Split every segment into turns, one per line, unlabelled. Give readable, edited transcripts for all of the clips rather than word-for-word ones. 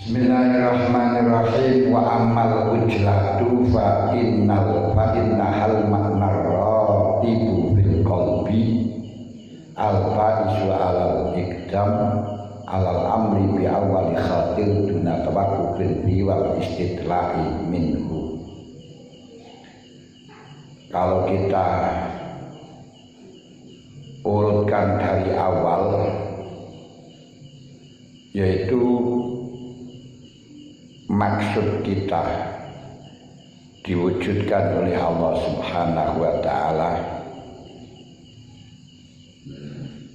Bismillahirrahmanirrahim. Wa ammal ujlatu fa innahal ma'nar ratibu bil qalbi al fa'isu alal ikdam alal amri bi awali khatir duna tawakkufil bi wal istitla'i minhu. Kalau kita urutkan dari awal, yaitu maksud kita diwujudkan oleh Allah Subhanahu wa Ta'ala.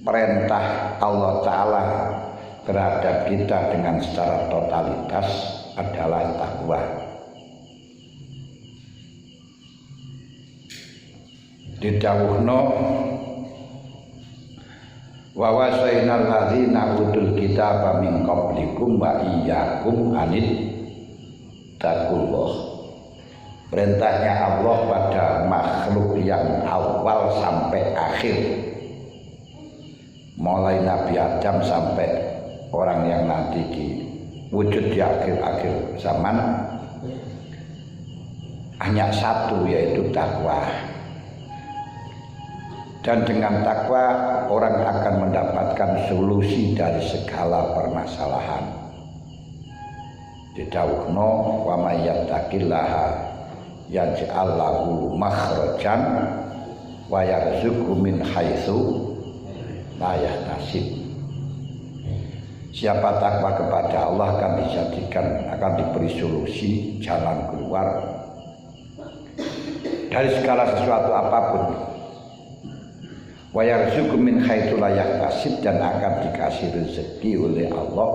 Perintah Allah Ta'ala terhadap kita dengan secara totalitas adalah takwa. Didhawuhna wa wasainal ladzina utul kitaba min qablikum wa iyyakum anit taqullah. Perintahnya Allah pada makhluk yang awal sampai akhir, mulai Nabi Adam sampai orang yang nanti wujud di akhir-akhir zaman, hanya satu, yaitu takwa. Dan dengan takwa orang akan mendapatkan solusi dari segala permasalahan. Didhawuhna wa may yattaqillaha yaj'al lahu makhrajan wa yarzuqhu min haitsu la yahtasib. Siapa takwa kepada Allah akan diberi solusi, jalan keluar dari segala sesuatu apapun. Wa yarzuqhu min haitsu la yahtasib, dan akan dikasih rezeki oleh Allah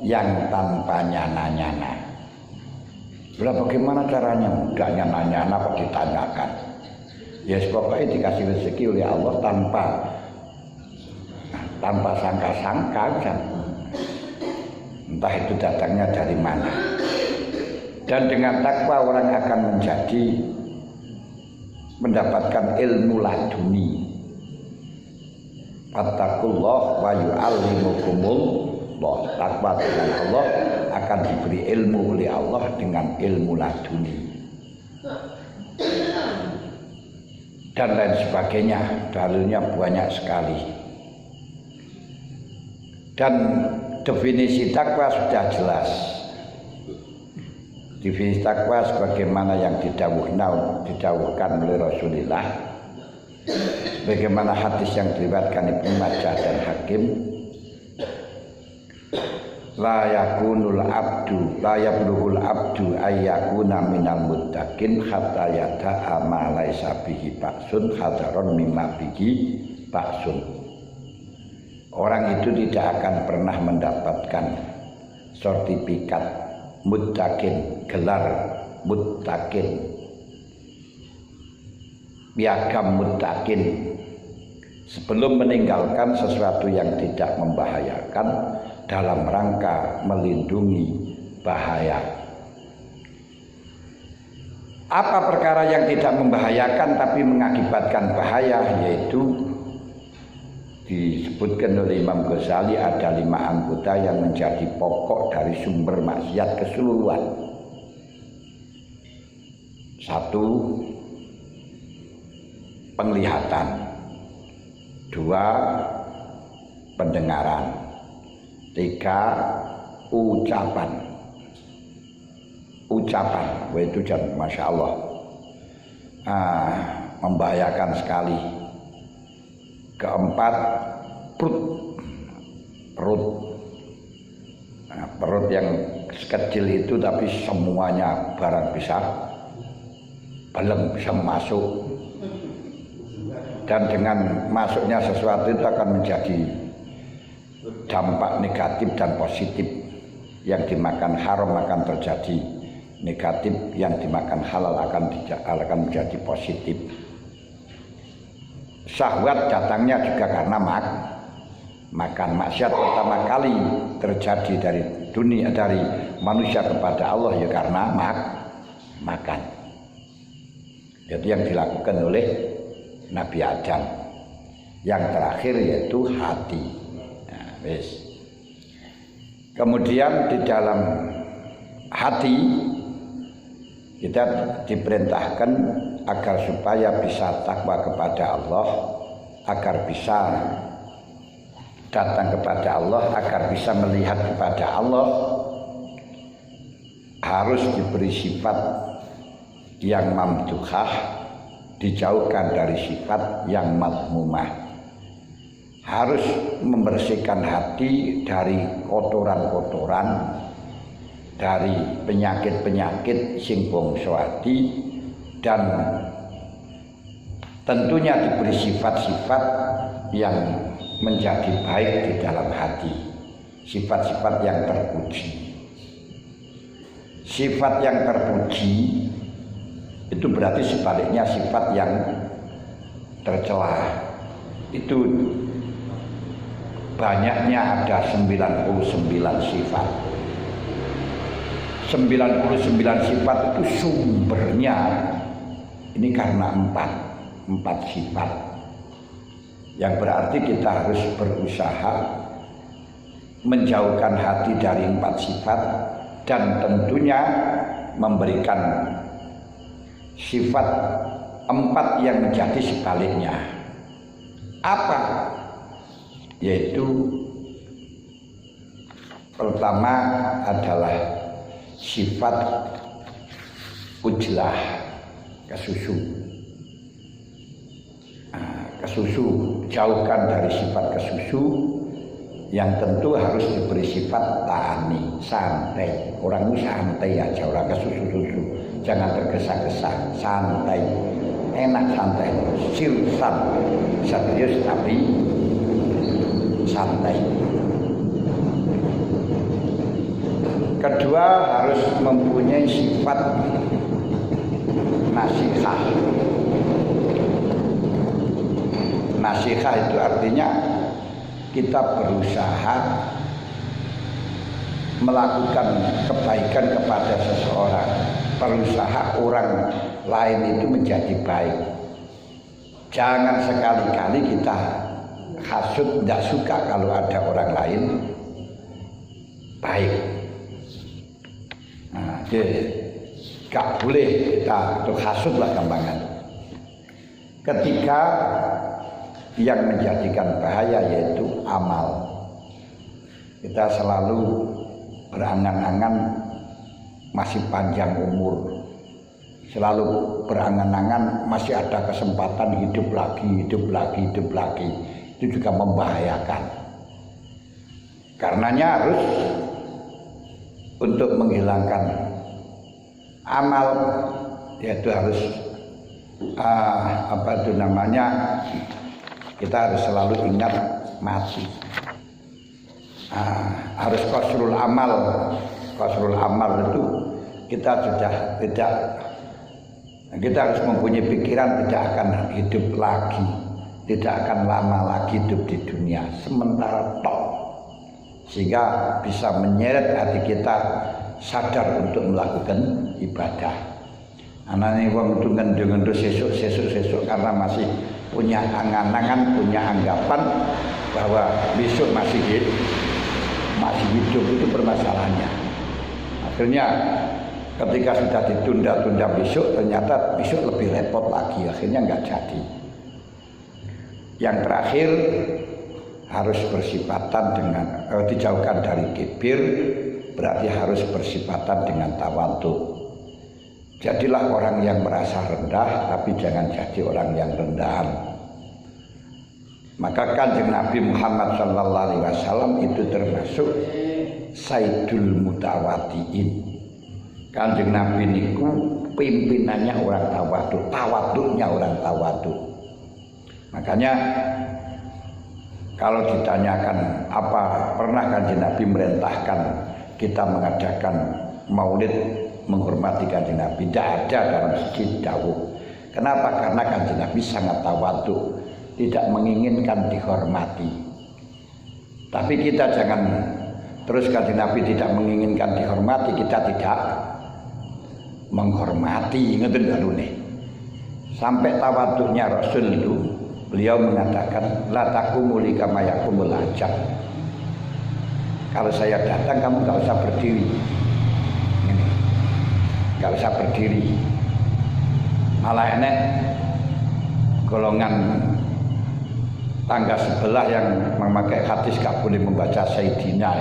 yang tanpa nyana-nyana. Lah bagaimana caranya? Enggak nyana-nyana kok ditanyakan. Ya pokoknya dikasih rezeki oleh Allah tanpa sangka-sangka kan. Entah itu datangnya dari mana. Dan dengan takwa orang akan mendapatkan ilmu laduni. Fattaqullah wa yu'allimukumullah. Takwa dengan Allah akan diberi ilmu oleh Allah dengan ilmu laduni dan lain sebagainya. Dalilnya banyak sekali. Dan definisi takwa sudah jelas. Definisi takwa sebagaimana yang didhawuhkan oleh Rasulullah, bagaimana hadis yang diriwayatkan Ibnu Majah dan Hakim. La yakunul abdu la yablughul abdu ayyakuna minal muttaqin hatta yada'a ma laisa bihi ba'sun hadaron mimma bihi ba'sun. Orang itu tidak akan pernah mendapatkan sertifikat muttaqin, gelar muttaqin, piagam muttaqin, sebelum meninggalkan sesuatu yang tidak membahayakan dalam rangka melindungi bahaya. Apa perkara yang tidak membahayakan tapi mengakibatkan bahaya? Yaitu disebutkan oleh Imam Ghazali ada 5 anggota yang menjadi pokok dari sumber maksiat keseluruhan. 1. Penglihatan. 2. Pendengaran. 3. Ucapan. Itu jangan, masya Allah, membahayakan sekali. 4. Perut. Perut yang sekecil itu tapi semuanya barang bisa masuk. Dan dengan masuknya sesuatu itu akan menjadi dampak negatif dan positif. Yang dimakan haram akan terjadi negatif, yang dimakan halal akan menjadi positif. Syahwat datangnya juga karena makan. Maksiat pertama kali terjadi dari manusia kepada Allah ya karena makan. Jadi yang dilakukan oleh Nabi Adam. Yang terakhir yaitu hati. Nah, wis. Kemudian di dalam hati kita diperintahkan agar supaya bisa takwa kepada Allah, agar bisa datang kepada Allah, agar bisa melihat kepada Allah, harus diberi sifat yang mamduhah, dijauhkan dari sifat yang madmumah. Harus membersihkan hati dari kotoran-kotoran, dari penyakit-penyakit sing bangsa ati, dan tentunya diberi sifat-sifat yang menjadi baik di dalam hati, sifat-sifat yang terpuji. Sifat yang terpuji itu berarti sebaliknya sifat yang tercela. Itu banyaknya ada 99 sifat. 99 sifat itu sumbernya ini karena empat sifat, yang berarti kita harus berusaha menjauhkan hati dari 4 sifat dan tentunya memberikan sifat 4 yang menjadi sebaliknya. Apa? Yaitu pertama adalah sifat ujlah, kesusu. Kesusu, jauhkan dari sifat kesusu, yang tentu harus diberi sifat ta'ani, santai. Orang itu santai aja, orang kesusu-susu, jangan tergesa-gesa, santai, enak santai, silsan, serius tapi santai. Kedua, harus mempunyai sifat nasihah. Nasihah itu artinya kita berusaha melakukan kebaikan kepada seseorang, berusaha orang lain itu menjadi baik. Jangan sekali-kali kita hasud, tidak suka kalau ada orang lain baik. Nah, gak boleh kita untuk hasud lah gampangan. Ketiga, yang menjadikan bahaya yaitu amal. Kita selalu berangan-angan masih panjang umur, selalu berangan-angan masih ada kesempatan hidup lagi. Itu juga membahayakan. Karenanya harus untuk menghilangkan amal, yaitu harus kita harus selalu ingat mati. Harus qasrul amal. Qasrul amal itu kita sudah tidak, kita harus mempunyai pikiran tidak akan hidup lagi, tidak akan lama lagi hidup di dunia, sementara tok, sehingga bisa menyeret hati kita sadar untuk melakukan ibadah. Anane wong itu ngendho-ngendho sesuk karena masih punya angan-angan, punya anggapan bahwa besok masih hidup, itu permasalahannya. Akhirnya ketika sudah ditunda-tunda besok, ternyata besok lebih repot lagi, akhirnya nggak jadi. Yang terakhir harus bersifatan dengan dijauhkan dari kibir, berarti harus bersifatan dengan tawadhu. Jadilah orang yang merasa rendah, tapi jangan jadi orang yang rendahan. Maka Kanjeng Nabi Muhammad SAW itu termasuk Sayyidul Mutawaddiin. Kanjeng Nabi niku pimpinannya orang tawadhu, tawadhunya orang tawadhu. Makanya kalau ditanyakan apa pernah Kanjeng Nabi merintahkan kita mengadakan maulid menghormati Kanjeng Nabi, tidak ada dalam segi dawuh. Kenapa? Karena Kanjeng Nabi sangat tawadhu, tidak menginginkan dihormati. Tapi kita jangan terus Kanjeng Nabi tidak menginginkan dihormati, kita tidak menghormati. Ngeten dalune. Sampai tawadhunya Rasul itu beliau mengatakan la taqumu li kama yaqumul hajat. Kalau saya datang kamu nggak usah berdiri. Ini, nggak usah berdiri. Malah enek golongan tangga sebelah yang memakai hadis gak boleh membaca Sayyidina.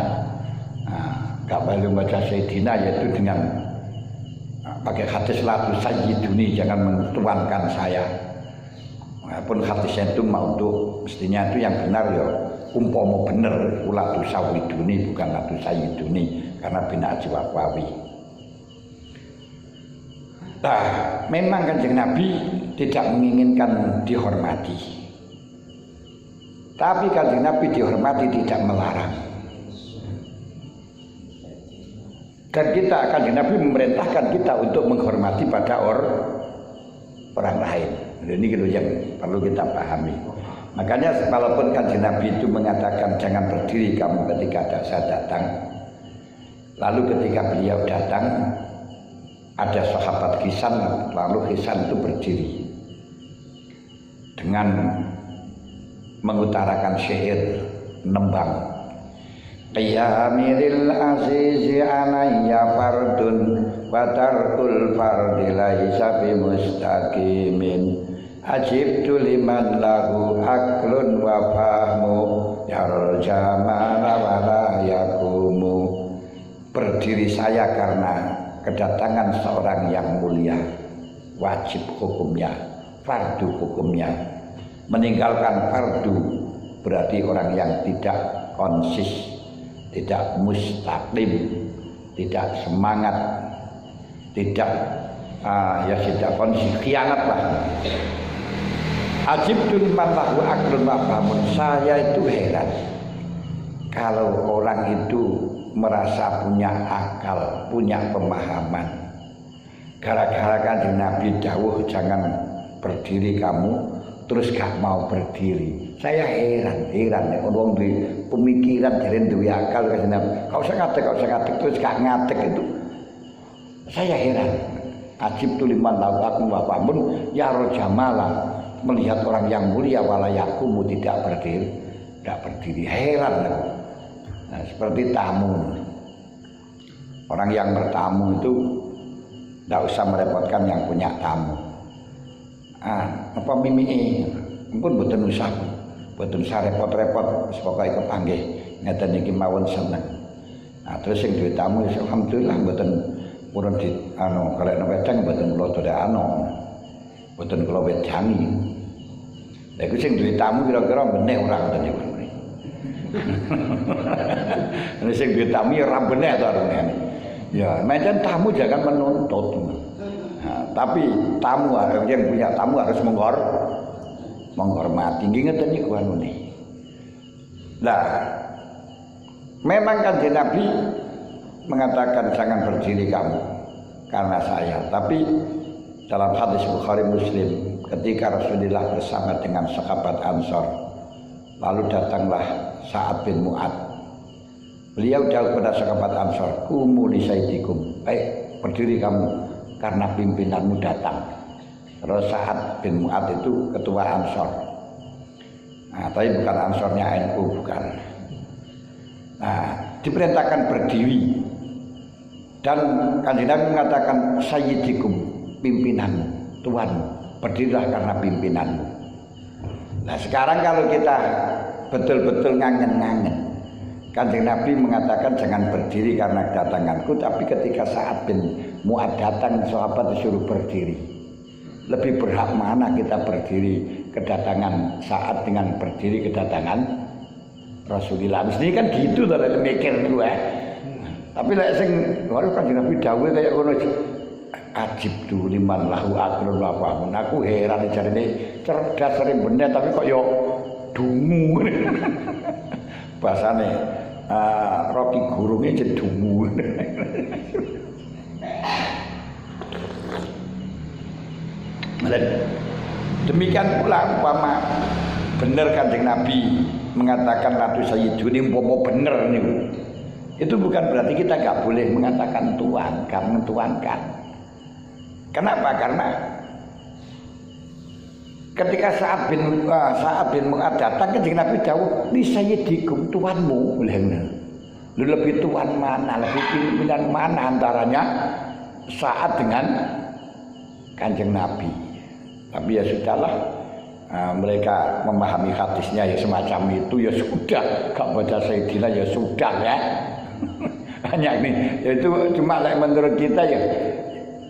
Gak boleh membaca Sayyidina yaitu dengan pakai hadis latu sayyiduni, jangan mentuankan saya. Walaupun hadisnya itu mau untuk mestinya itu yang benar ya umpama bener latu sawiduni bukan latu sayyiduni karena bina ajwawawi. Nah, memang Kanjeng Nabi tidak menginginkan dihormati. Tapi Kanjeng Nabi dihormati tidak melarang. Dan kita Kanjeng Nabi memerintahkan kita untuk menghormati pada orang lain. Ini gitu yang perlu kita pahami. Makanya walaupun Kanjeng Nabi itu mengatakan jangan berdiri kamu ketika saya datang. Lalu ketika beliau datang ada sahabat Hisan, lalu Hisan itu berdiri dengan mengutarakan syair nembang. Qiyamiril azizi alayya fardun wa tarkul fardi laisa bi mustaqimin ajibtu liman lahu aklun wa fahmu yarul jamala wa la yakumu. Berdiri saya karena kedatangan seorang yang mulia, wajib hukumnya, fardu hukumnya. Meninggalkan fardu berarti orang yang tidak konsis, tidak mustaqim, tidak semangat, tidak tidak konsis, khianat lah. Ajibtu liman lahu aklun wa fahmun. Saya itu heran kalau orang itu merasa punya akal, punya pemahaman. Gara-gara Kanjeng Nabi dawuh jangan berdiri kamu, terus gak mau berdiri. Saya heran ya orang di pemikiran dari duwe akal Kanjeng Nabi. Kau usah ngadeg, terus gak ngadeg itu. Saya heran. Ajib tuliman lahu akum wa famun ya rojamala, melihat orang yang mulia walayakumu tidak berdiri. Heran ya. Nah, seperti tamu. Orang yang bertamu itu tidak usah merepotkan yang punya tamu. Apa mimi pun boten usah repot-repot, pokoke kepanggih ngeten iki mawon seneng. Terus sing duwe tamu alhamdulillah boten purun di kalekno wedang boten kula dodakno. Boten kula wedani. Lha iku sing duwe tamu kira-kira meneh ora ngoten niku. Ini sing duwe tamu ya ora bener to arene. Ya, macam tamu jangan menuntut. Tapi tamu yang punya tamu harus menghormati. Ngeten niku anune. Lah, memang Kanjeng Nabi mengatakan jangan berdiri kamu karena saya. Tapi dalam hadis Bukhari Muslim ketika Rasulullah bersama dengan sahabat Ansor, lalu datanglah Sa'ad bin Mu'ad. Beliau jauh pada sahabat Ansor, kumu li sayyidikum. Berdiri kamu karena pimpinanmu datang. Terus Sa'ad bin Mu'ad itu ketua Ansor. Tapi bukan Ansornya NU, bukan. Diperintahkan berdiri. Dan Kanjeng Nabi mengatakan sayyidikum, pimpinanmu, tuanmu. Berdirilah karena pimpinanmu. Nah sekarang kalau kita betul-betul ngangen-ngangen, Kanjeng Nabi mengatakan jangan berdiri karena kedatanganku, tapi ketika Sa'ad bin Mu'ad datang, sahabat disuruh berdiri. Lebih berhak mana kita berdiri kedatangan Sa'ad dengan berdiri kedatangan Rasulullah? Mesti kan gitu to lek mikir gue. Tapi lek sing wae Kanjeng Nabi dawuh kaya ngono. Ajib tu liman lahu aklun wa fahmun. Aku heran jarine cerdas sering bener tapi kok yo dungu. Bahasane Rocky Gurungnya jadi dungu. Demikian pula umpama benar Kanjeng Nabi mengatakan ratu sayyiduni umpama bener niku. Itu bukan berarti kita enggak boleh mengatakan tuan, karena mentuankan. Kenapa? Karena ketika Sa'ad bin Mu'ad datang Kanjeng Nabi dawuh li sayyidikum, tuanmu. Lebih tuan mana, lebih pimpinan mana antaranya saat dengan Kanjeng Nabi. Tapi ya sudahlah, mereka memahami hadisnya ya semacam itu ya sudah, gak baca Sayyidina ya sudah ya. Hanya ini, itu cuma menurut kita ya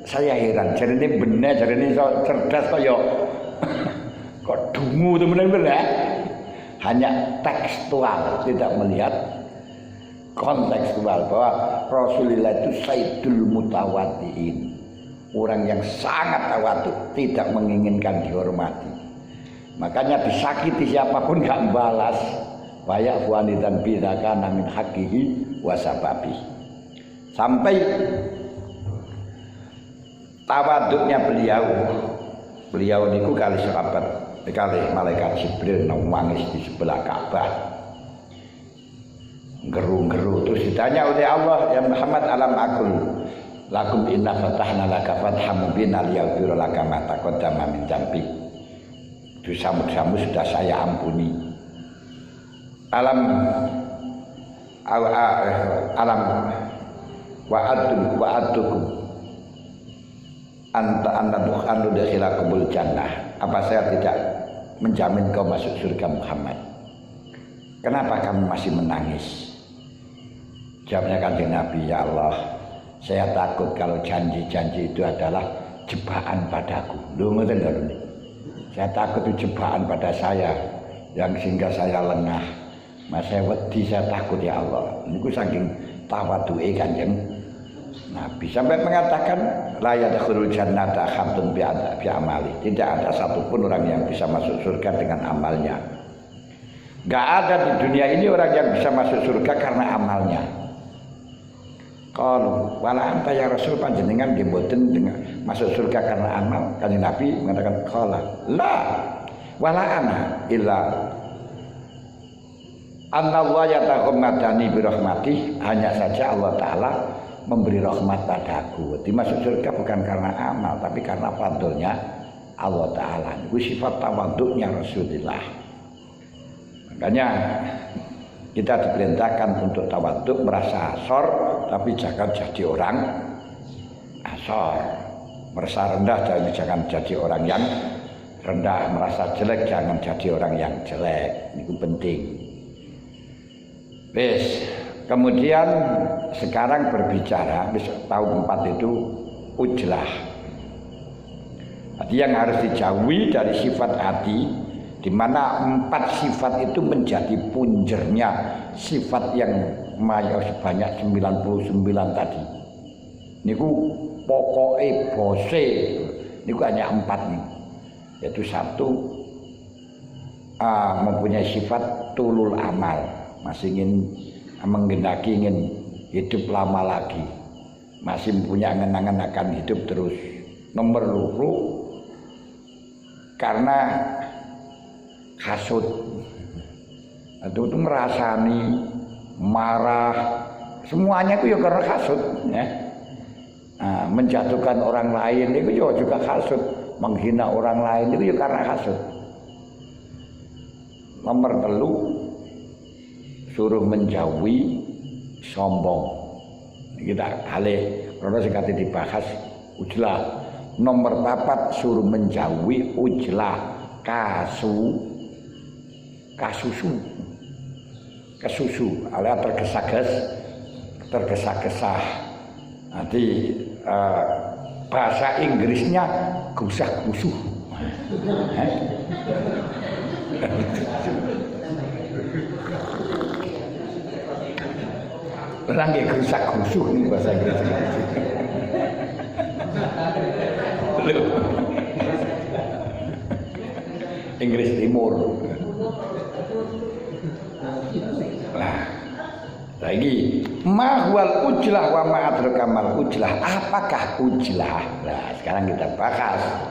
saya heran, jadi ini benar, jadi ini cerdas kok dungu teman-teman ya. Hanya tekstual, tidak melihat kontekstual bahwa Rasulullah itu Sayyidul Mutawaddiin, orang yang sangat tawadhu, tidak menginginkan dihormati. Makanya disakiti siapapun gak balas. Banyak wanitan bidaka namin hakihi wasababi. Sampai tawaduknya beliau niku kali sahabat, kali malaikat Jibril nangis di sebelah Ka'bah. Geru-geru terus ditanya oleh Allah, ya Muhammad alam akul lakum inna fatahna laka fatham mubina liyaghfira laka ma taqaddama min dzambik. Dosa-dosamu sudah saya ampuni. Alam wa'adukum anta dakhilakumul jannah. Apa saya tidak menjamin kau masuk surga Muhammad? Kenapa kamu masih menangis? Jawabnya Kanjeng Nabi, ya Allah, saya takut kalau janji-janji itu adalah jebakan padaku. Lho ngoten lho. Saya takut itu jebakan pada saya yang sehingga saya lengah. Mas saya wedi, saya takut ya Allah. Niku saking tawadhuke Kanjeng Nabi sampai mengatakan la yadkhulul jannata ahadun bi amali. Tidak ada satupun orang yang bisa masuk surga dengan amalnya. Enggak ada di dunia ini orang yang bisa masuk surga karena amalnya. Qalu wala anta ya Rasul, panjenengan nggih mboten dengan masuk surga karena amal. Kanjeng Nabi mengatakan qala la wala ana illa Allah yataghammadani bi rahmatih, hanya saja Allah Ta'ala memberi rahmat padaku. Dimasuk surga bukan karena amal, tapi karena fadlnya Allah Ta'ala. Itu sifat tawaduknya Rasulullah. Makanya kita diperintahkan untuk tawaduk, merasa asor, tapi jangan jadi orang asor. Merasa rendah, jangan jadi orang yang rendah. Merasa jelek, jangan jadi orang yang jelek. Itu penting. Wes, kemudian sekarang berbicara tahun 4 itu ujlah. Jadi yang harus dijauhi dari sifat hati, di mana 4 sifat itu menjadi punjernya sifat yang mayor sebanyak 99 tadi. Niku pokoknya bose, niku hanya 4 nih. Yaitu 1 mempunyai sifat tulul amal. Masih ingin menghendaki ingin hidup lama lagi, masih punya angan-angan akan hidup terus. Nomor 2 karena hasud, itu merasani marah, semuanya itu ya karena hasud ya. Menjatuhkan orang lain itu juga hasud, menghina orang lain itu juga karena hasud. Nomor 3 suruh menjauhi sombong. Kita kali karena sekali dibahas ujlah. Nomor 4 suruh menjauhi ujlah kasusu alias tergesa-gesa. Nanti bahasa Inggrisnya gusah-gusuh. Orang yang gerusak-gerusuh nih bahasa Inggris. Inggris Timur. Nah, lagi mahwal ujlah wa ma'adrakamal ujlah. Apakah ujlah? Nah, sekarang kita bahas.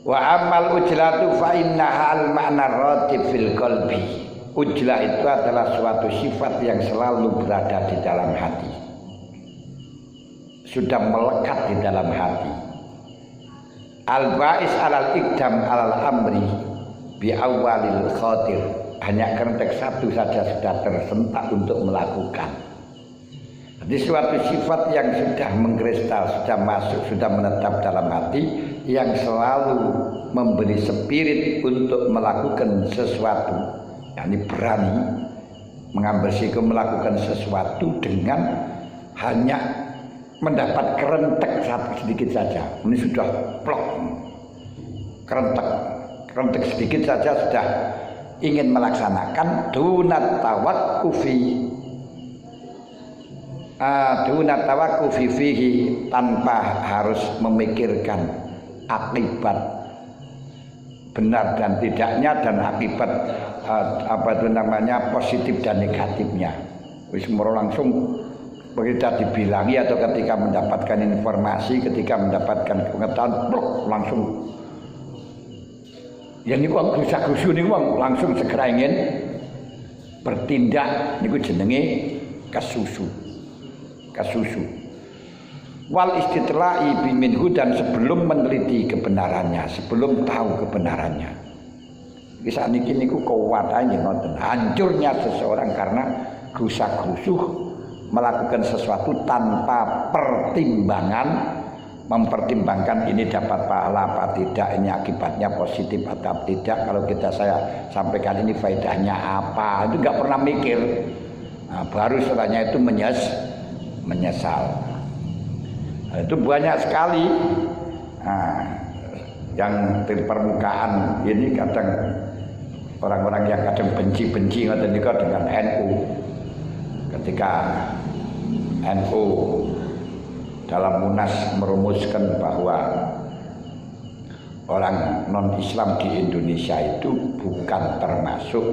Wa amal ujlatu fa innaha al ma'na ratib fil qalbi. Ujlah itu adalah suatu sifat yang selalu berada di dalam hati, sudah melekat di dalam hati. Al-ba'is alal ikdam alal amri bi awalil khatir. banyak kerentek satu saja sudah tersentak untuk melakukan. Jadi suatu sifat yang sudah mengkristal, sudah masuk, sudah menetap dalam hati, yang selalu memberi spirit untuk melakukan sesuatu, yakni berani mengambil risiko melakukan sesuatu dengan hanya mendapat kerentek satu sedikit saja. Ini sudah plok, kerentek sedikit saja sudah ingin melaksanakan dunat tawakkufi fihi, tanpa harus memikirkan akibat benar dan tidaknya, dan akibat positif dan negatifnya. Wis langsung begitu dibilangi atau ketika mendapatkan informasi, ketika mendapatkan pengetahuan, langsung ya niku wong gusak-gusu niku wong langsung segera ingin bertindak, niku jenenge kasusu. Wal istitla'i biminhu, dan sebelum meneliti kebenarannya, sebelum tahu kebenarannya. Kisah niki niku kuwatane ngoten, hancurnya seseorang karena gusak-gusuh melakukan sesuatu tanpa pertimbangan, mempertimbangkan ini dapat pahala apa tidak, ini akibatnya positif atau tidak, kalau saya sampaikan ini faedahnya apa, itu enggak pernah mikir. Nah, baru setelahnya itu menyesal. Nah, itu banyak sekali yang di permukaan ini, kadang orang-orang yang kadang benci-benci ngoten niku dengan NU. Ketika NU dalam Munas merumuskan bahwa orang non-Islam di Indonesia itu bukan termasuk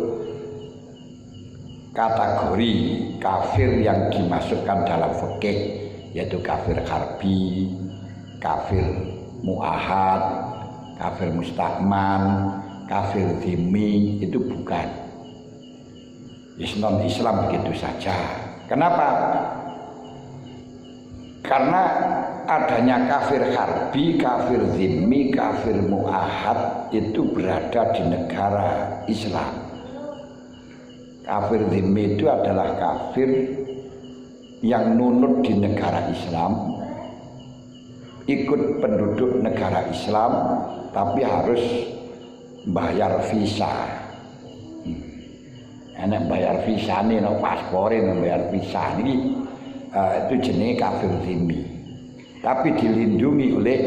kategori kafir yang dimasukkan dalam fikih, yaitu kafir harbi, kafir mu'ahad, kafir mustakman, kafir dhimmi, itu bukan. Non-Islam begitu saja. Kenapa? Karena adanya kafir harbi, kafir dhimmi, kafir mu'ahad itu berada di negara Islam. Kafir dhimmi itu adalah kafir yang nunut di negara Islam, ikut penduduk negara Islam, tapi harus bayar visa. Enak bayar visa nih, no paspore, no bayar visa ini, itu jenis kafir dhimmi. Tapi dilindungi oleh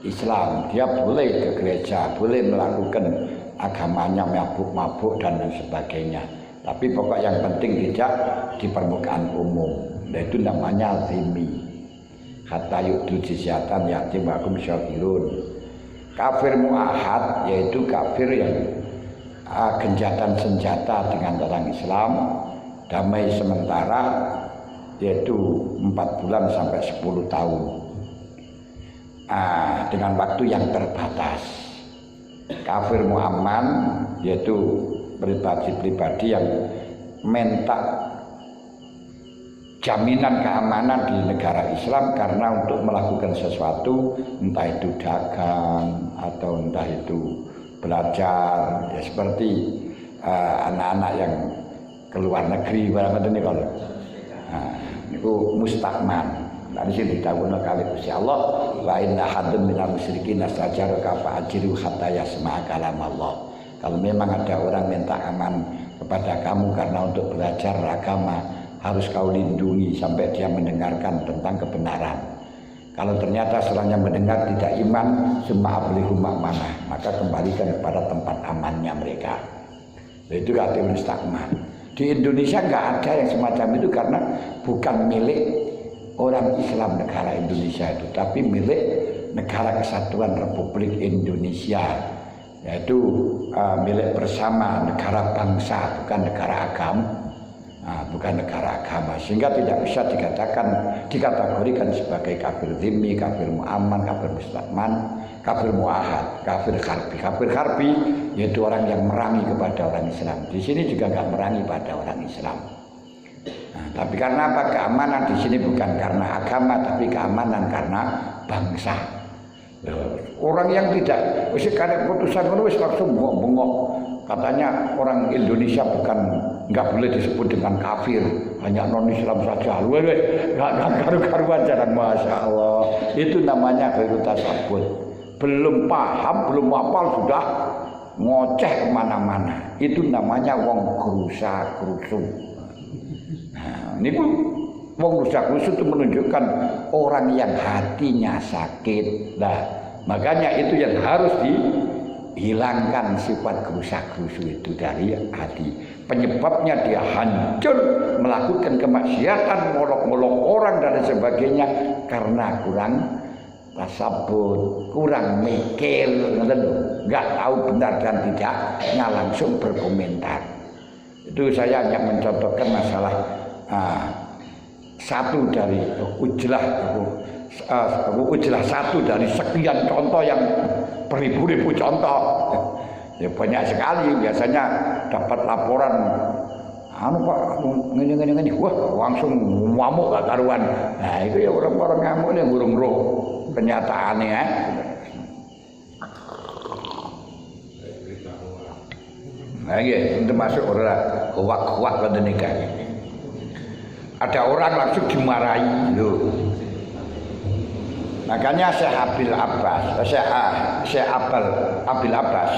Islam, dia boleh ke gereja, boleh melakukan agamanya, mabuk-mabuk dan sebagainya. Tapi pokok yang penting tidak di permukaan umum. Nah, itu namanya dhimmi. Hatta yu'tu jizyatan yatim wa hum syakirun. Kafir mu'ahad yaitu kafir yang gencatan senjata dengan orang Islam, damai sementara, yaitu 4 bulan sampai 10 tahun, dengan waktu yang terbatas. Kafir mu'amman yaitu pribadi-pribadi yang minta jaminan keamanan di negara Islam karena untuk melakukan sesuatu, entah itu dagang atau entah itu belajar, ya seperti anak-anak yang keluar negeri barangkali ini kalau itu mustakman. Tadi sih didhawuhna kali Gusti Allah, wa inna hadun minal musyrikin astajaraka fa ajiru hatta yasma'a kalam Allah. Kalau memang ada orang minta aman kepada kamu karena untuk belajar agama, harus kau lindungi sampai dia mendengarkan tentang kebenaran. Kalau ternyata setelahnya mendengar tidak iman, summa ablihum ma'manah, maka kembalikan kepada tempat amannya mereka. Itu kata mustakman. Di Indonesia nggak ada yang semacam itu karena bukan milik orang Islam negara Indonesia itu, tapi milik Negara Kesatuan Republik Indonesia, yaitu milik bersama, negara bangsa, bukan negara agama. Bukan negara agama, sehingga tidak bisa dikategorikan sebagai kafir dhimmi, kafir mu'amman, kafir mustakman, kafir mu'ahad, kafir harbi. Kafir harbi yaitu orang yang merangi kepada orang Islam. Di sini juga enggak merangi pada orang Islam. Tapi karena apa? Keamanan di sini bukan karena agama, tapi keamanan karena bangsa. Orang yang tidak, karena putusan wis langsung bengok-bengok, Katanya orang Indonesia nggak boleh disebut dengan kafir, hanya non Islam saja. Nggak karu-karuan jalan, masya Allah. Itu namanya ghairu tasabut. Belum paham, belum hafal sudah ngoceh kemana-mana. Itu namanya wong gerusa-gerusu. Nah, ini pun wong gerusa-gerusu itu menunjukkan orang yang hatinya sakit. Nah, makanya itu yang harus hilangkan sifat gerusa-gerusu itu dari hati. Penyebabnya dia hancur, melakukan kemaksiatan, ngolok-ngolok orang dan sebagainya karena kurang tasabut, kurang mikir, nggak tahu benar dan tidaknya langsung berkomentar. Itu saya hanya mencontohkan masalah satu dari ujlah satu dari sekian contoh yang beribu-ribu contoh. Ya banyak sekali, biasanya dapat laporan Pak ngene wah langsung ngamuk gak karuan. Nah itu ya orang-orang ngamuk yang burung roh kenyataannya ya. Nah itu masuk orang hoak-hoak pada nikah. Ada orang langsung dimarahi loh. Makanya Syekh Abil Abbas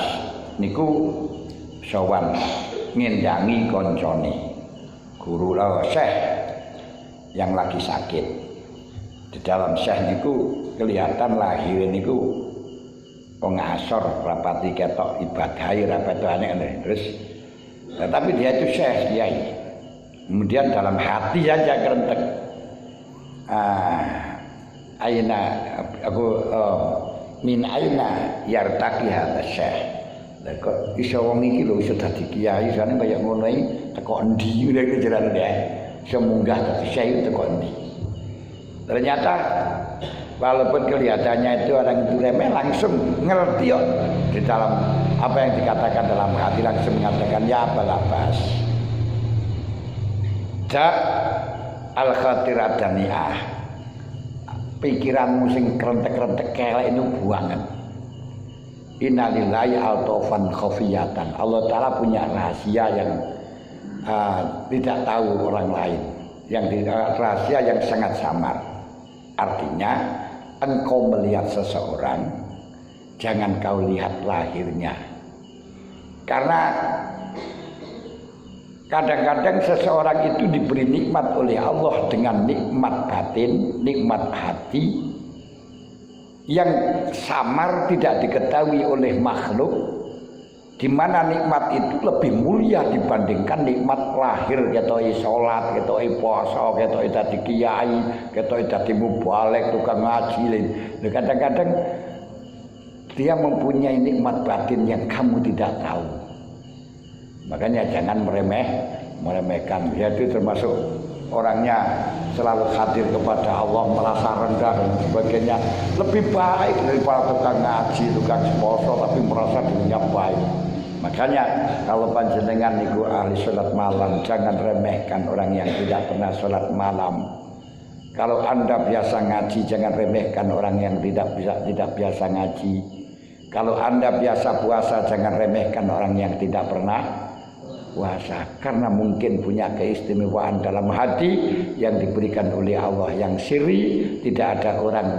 niku sowan ngendangi koncone guru Syekh yang lagi sakit. Di dalam Syekh niku kelihatan lahir niku pengasor rapati ketok ibadahi rapati aneh terus. Tapi dia itu Syekh kiai. Kemudian dalam hati saja kerentek. Aina aku min aina yartaqi hadza syekh. Lah kok iso wong iki lho iso dadi kiai jane kaya ngono iki teko endi ngene jaran ya. Iso munggah dadi syekh teko endi. Ternyata walaupun kelihatannya itu orang itu remeh langsung ngerti kok di dalam apa yang dikatakan dalam hati langsung mengatakan ya Abul Abbas. Ja al-khatiradaniyah. Pikiranmu sing krentek-krentek kelek itu buangan. Innalillahi altofan khafiyatan. Allah Ta'ala punya rahasia yang tidak tahu orang lain. Yang rahasia yang sangat samar. Artinya engkau melihat seseorang, jangan kau lihat lahirnya. Karena kadang-kadang seseorang itu diberi nikmat oleh Allah dengan nikmat batin, nikmat hati yang samar tidak diketahui oleh makhluk, di mana nikmat itu lebih mulia dibandingkan nikmat lahir, ketoke salat, ketoke puasa, ketoke dadi kiai, ketoke dadi mubalek, tukang ngaji. Kadang-kadang dia mempunyai nikmat batin yang kamu tidak tahu. Makanya jangan meremehkan. Dia itu termasuk orangnya selalu hadir kepada Allah, merasa rendah dan sebagainya. Lebih baik daripada tukang ngaji, tukang poso, tapi merasa dirinya baik. Makanya kalau panjenengan niku ahli salat malam, jangan remehkan orang yang tidak pernah salat malam. Kalau Anda biasa ngaji, jangan remehkan orang yang tidak biasa ngaji. Kalau Anda biasa puasa, jangan remehkan orang yang tidak pernah puasa, karena mungkin punya keistimewaan dalam hati yang diberikan oleh Allah yang sirri, tidak ada orang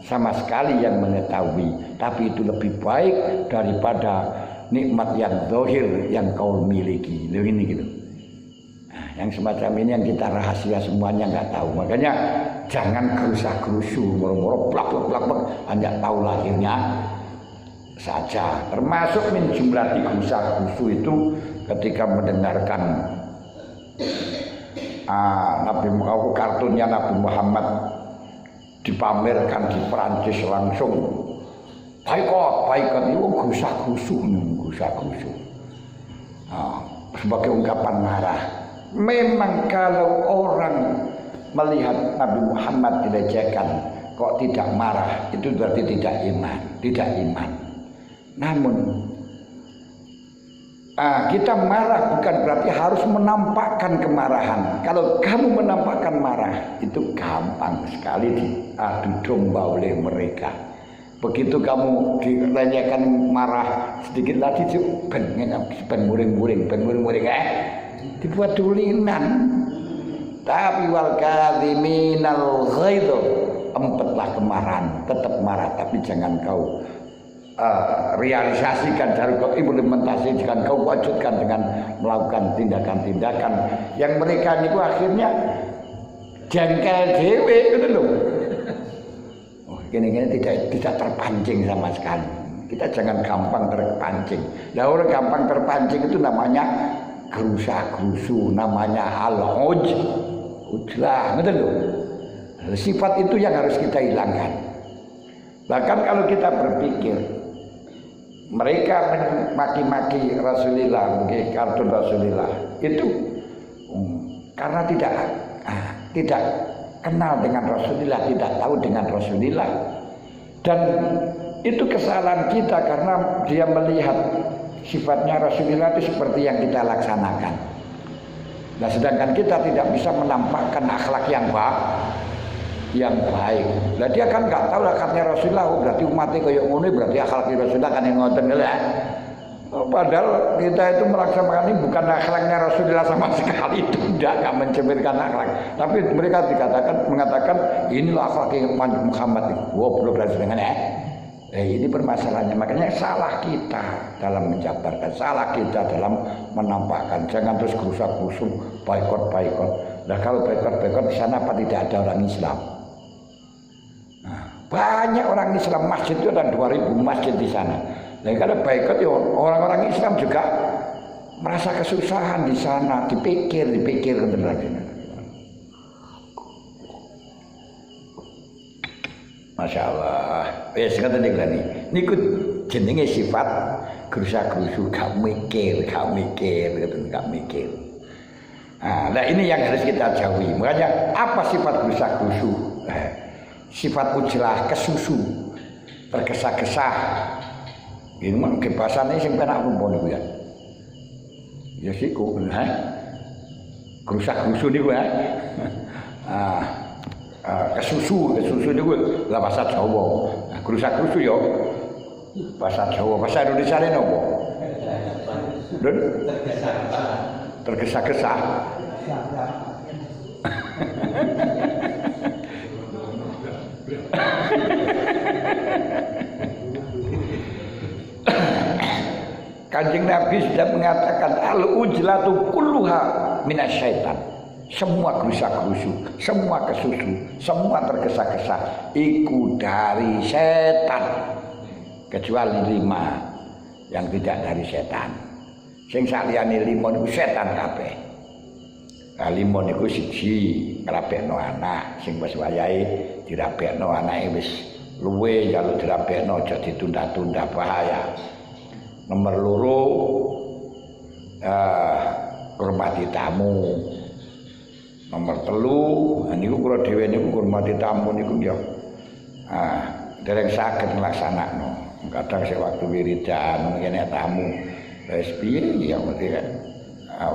sama sekali yang mengetahui, tapi itu lebih baik daripada nikmat yang zahir yang kau miliki. Ini gitu. Nah, yang semacam ini yang kita rahasia semuanya nggak tahu. Makanya jangan gerusa-gerusu, moro-moro plak-plak hanya tahu lahirnya saja. Termasuk min jumlah gerusa-gerusu itu ketika mendengarkan kartunnya Nabi Muhammad dipamerkan di Perancis langsung baikot itu gerusa-gerusu sebagai ungkapan marah. Memang kalau orang melihat Nabi Muhammad dilecehkan kok tidak marah, itu berarti tidak iman. Namun kita marah bukan berarti harus menampakkan kemarahan. Kalau kamu menampakkan marah, itu gampang sekali diadu domba oleh mereka. Begitu kamu dilecehkan marah sedikit lagi ben muring-muring dibuat tulinan. Tapi wal kadhiminal ghaidh, empetlah kemarahan, tetap marah tapi jangan kau realisasikan, jangan kau implementasikan, kau wujudkan dengan melakukan tindakan-tindakan yang mereka itu akhirnya jengkel dewe gitu loh. Gini-gini tidak terpancing sama sekali. Kita jangan gampang terpancing. Nah, orang gampang terpancing itu namanya gerusa-gerusu, namanya ujlah, gitu loh. Sifat itu yang harus kita hilangkan. Bahkan kalau kita berpikir mereka maki-maki Rasulullah, mungkin kartun Rasulullah itu karena tidak kenal dengan Rasulullah, tidak tahu dengan Rasulullah, dan itu kesalahan kita karena dia melihat sifatnya Rasulullah itu seperti yang kita laksanakan. Nah, sedangkan kita tidak bisa menampakkan akhlak yang baik. Nah, dia kan nggak tahu akhlaknya Rasulullah, berarti umatnya kayak ngono, berarti akhlaknya Rasulullah kan yang ngoten lah. Padahal kita itu melaksanakan ini bukan akhlaknya Rasulullah sama sekali, itu tidak mencerminkan akhlak. Tapi mereka mengatakan inilah akhlaknya Muhammad. Goblok dan sebagainya. Ini permasalahannya. Makanya salah kita dalam menjabarkan, salah kita dalam menampakkan. Jangan terus gerusak-gerusuk, boikot. Nah, kalau boikot di sana apa tidak ada orang Islam? Nah, banyak orang Islam, masjid itu ada 2000 masjid di sana. Nah, kalau boikot ya orang-orang Islam juga merasa kesusahan di sana, dipikir benar. Masya Allah. Sekarang tadi nih. Niku jenenge sifat gerusa-gerusu, gak mikir, gitu, gak mikir. Nah, ini yang harus kita jauhi. Makanya apa sifat gerusa-gerusu? Sifat ujlah, kesusu, tergesa-gesa. Ini mah kebasane sing penak rumpun niku ya. Ya siku, gerusa-gerusu niku ya. Kesusu niku lah bahasa Jawa. Nah, gerusa-gerusu yo bahasa Jawa. Bahasa Indonesia ne nopo? Tergesa-gesa. Kanjeng Nabi sudah mengatakan al-ujlatu kulluha minasyaitan. Semua gerusa-gerusu, semua kesusu, semua tergesa-gesa iku dari setan. Kecuali 5 yang tidak dari setan. Sing saliyane 5 niku setan kabeh. Nah, 5 niku siji ngrapekno anak, sing wis wayahe dirapekno anake wis luwe, kalau dirapekno aja ditunda-tunda bahaya. Nomor 2 hormati tamu. Nomor 3 niku kula dhewe niku hormati tamu niku ya dereng saged nglaksanakno. Kadang sing waktu wiridan ngene tamu wis piye ya mesti kan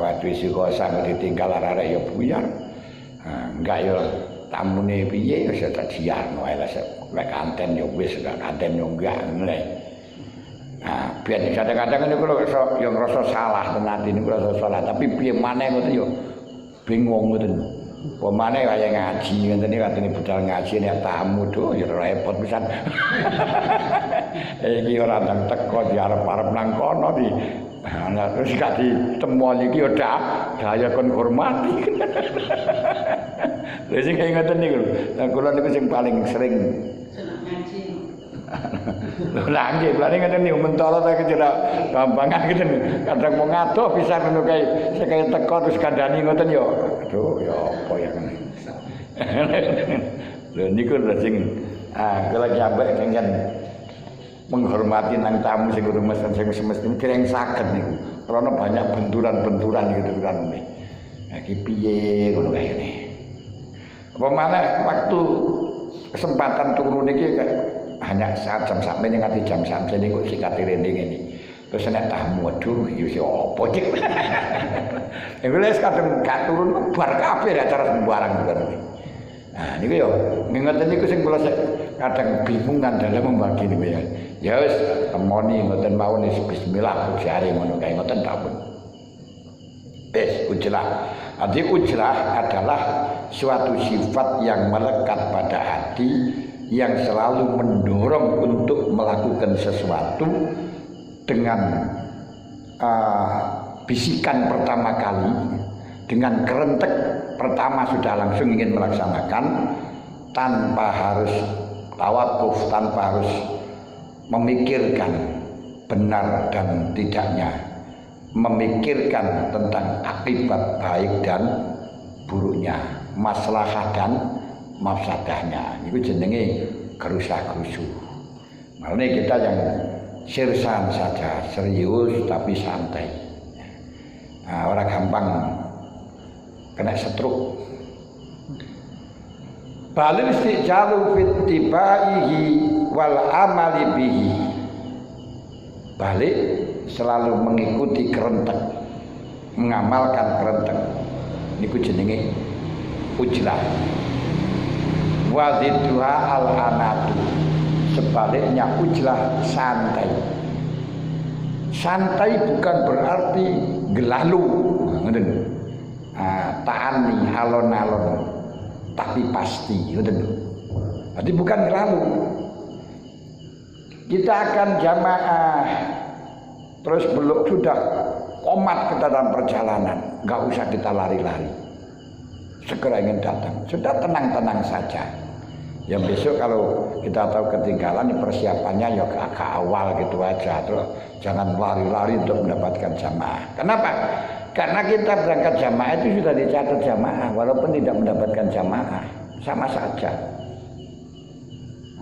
waktu isi kosan ditinggal arek ya buyar. Enggak ya tamune piye ya tak jiarno ae lek kanten ya wis, gak kanten yo enggak ngene. Biyen kadang-kadang niku yo ngrasa salah tenan niku ngrasa salah, tapi piye maneh ngoten yo bingung ngoten. Pemane kaya ngaji ngoten iki katene budal ngaji nek tamu tuh ya repot pisan. Iki ora ndang teko di arep-arep nang kono di. Nah, terus gak ditemoni iki yo daya kon hormati. Lha sing kaya ngoten niku. Lah kula niku sing paling sering ngaji. Lah nggih, lha ngoten niku mentara ta kecil bambangan gitu. Kadang mau ngadoh bisa ngono kae sekaya teko terus kandhani ngoten yo. Aduh ya apa ya kan. Lha niku lho sing kula nyambek dengan menghormati nang tamu sing rumes sing semestinya kireng saged niku. Karena banyak benturan-benturan gitu kan. Iki piye ngono kae ngene. Apa maneh waktu kesempatan turun iki hanya saat jam sampai nganti jam sampai niku sikate rene ngene. Terus nek tamu aduh ya apa cek. Iku wis kadang gak turun bar kabeh acara sembarang ngono. Nah niku yo ngoten niku sing kula kadang bingung kan dalam membagi niku ya. Ya wis temoni ngoten mawon bismillah jare ngono kae ngoten ta pun. Wis ujlah. Jadi ujlah adalah suatu sifat yang melekat pada hati yang selalu mendorong untuk melakukan sesuatu dengan bisikan pertama kali, dengan kerentek pertama sudah langsung ingin melaksanakan tanpa harus tawakuf, tanpa harus memikirkan benar dan tidaknya, memikirkan tentang akibat baik dan buruknya, maslahah dan mafsadahnya. Itu jenenge gerusa-gerusu. Makanya kita yang sirsan saja, serius tapi santai. Nah, orang gampang kena stroke. Balil istijalu fit tibaihi wal amali bihi. Balik selalu mengikuti kerentek, mengamalkan kerentek. Niku jenenge ujlah. Wa dzidduha al-anatu. Sebaliknya ujlah santai. Santai bukan berarti gelalu, ngoten. Ta'ani alon-alon, tapi pasti, ngoten. Jadi bukan gelalu. Kita akan jamaah terus belum sudah komat kita dalam perjalanan, nggak usah kita lari-lari, segera ingin datang, sudah tenang-tenang saja. Yang besok kalau kita tahu ketinggalan, persiapannya ya agak awal gitu aja, terus jangan lari-lari untuk mendapatkan jamaah. Kenapa? Karena kita berangkat jamaah itu sudah dicatat jamaah, walaupun tidak mendapatkan jamaah, sama saja.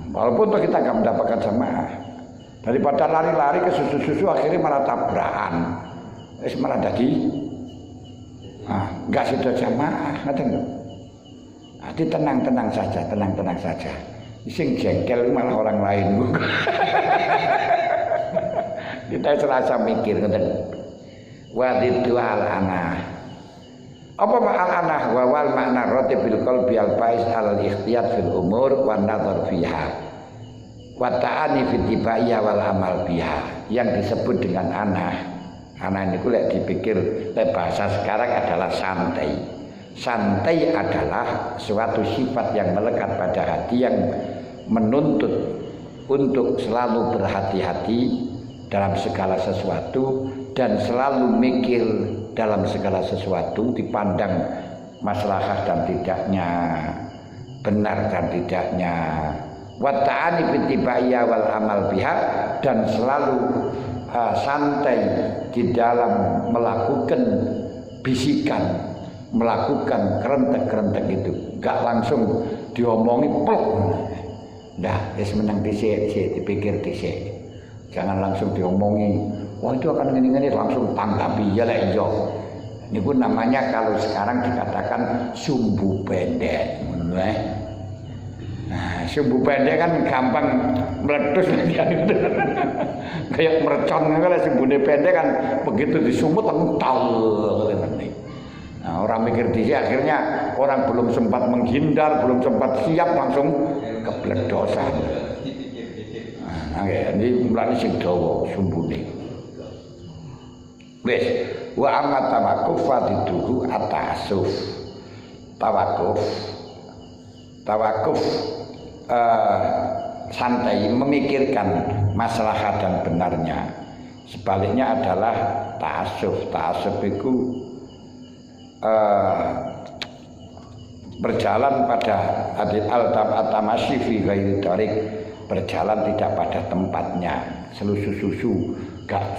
Walaupun kita nggak mendapatkan jamaah, daripada lari-lari ke susu-susu akhirnya malah tabrakan, malah jadi nggak sudah jamaah, ngerti nggak? Jadi tenang-tenang saja, tenang-tenang saja. Sing jengkel malah orang lain. Kita serasa mikir, ngerti? Wadidu al-anah. Apa al-anah? Wawal makna rotibil qalbi al-bais al-ikhtiyat fil umur wa nadhar fiha wa ta'ani fi tibaiyah wal amal biha. Yang disebut dengan anah ini lek dipikir lek bahasa sekarang adalah santai. Santai adalah suatu sifat yang melekat pada hati yang menuntut untuk selalu berhati-hati dalam segala sesuatu dan selalu mikir dalam segala sesuatu, dipandang maslahah dan tidaknya, benar dan tidaknya, wa ta'ani bittibaiyah wal amal biha, dan selalu santai di dalam melakukan bisikan, melakukan kerentek-kerentek itu, gak langsung diomongi plok. Dah, wis menang dhisik, dipikir dhisik. Jangan langsung diomongi, wah itu akan gini-gini, langsung tanggapi, ya lah iya. Ini pun namanya kalau sekarang dikatakan sumbu pendek. Nah, sumbu pendek kan gampang meletus. Kayak mercon, kalau sumbu pendek kan begitu disumut langsung tahu. Nah, orang mikir di sini akhirnya orang belum sempat menghindar, belum sempat siap langsung kebledosan. Nah, ini mulai sing dawa sumbune. Wis, wa amma tawakkuf fadiduhu at-ta'assuf. Tawakuf santai, memikirkan maslahat dan benarnya. Sebaliknya adalah ta'assuf. Ta'assuf itu berjalan pada adil al-tamasyi fi ghairi tariq, berjalan tidak pada tempatnya, selusu-susu, gak